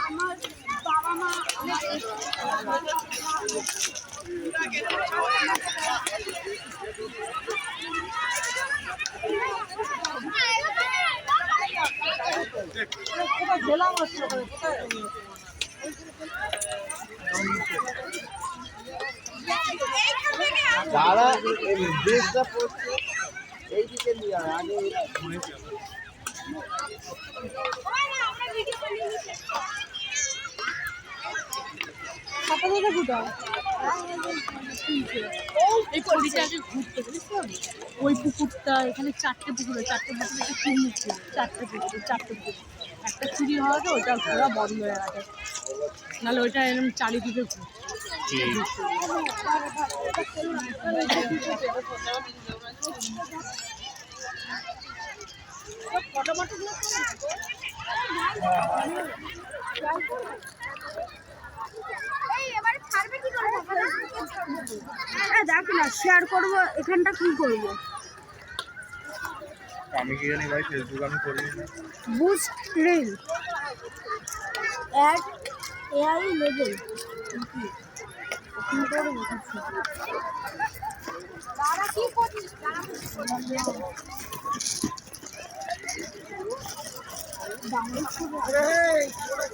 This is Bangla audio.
আমার বাবা মা যারা ড্রেসটা পরছে এইদিকে নিয়ে আগে এই পরিটাকে ঘুরতে বুঝতে ওই পুকুরটা এখানে চারটে পুকুর একটা চুরি ছিল চারটে পুকুর একটা চুরি হওয়াতে ওটা ঘোরা বন্ধ হয়ে গেছে নাহলে ওইটা এরকম চারিদিকে দেখো না শেয়ার করবো এখানটা কি করবো আমি কি জানি ভাই ফেসবুক আমি করি না boost reel ad AI level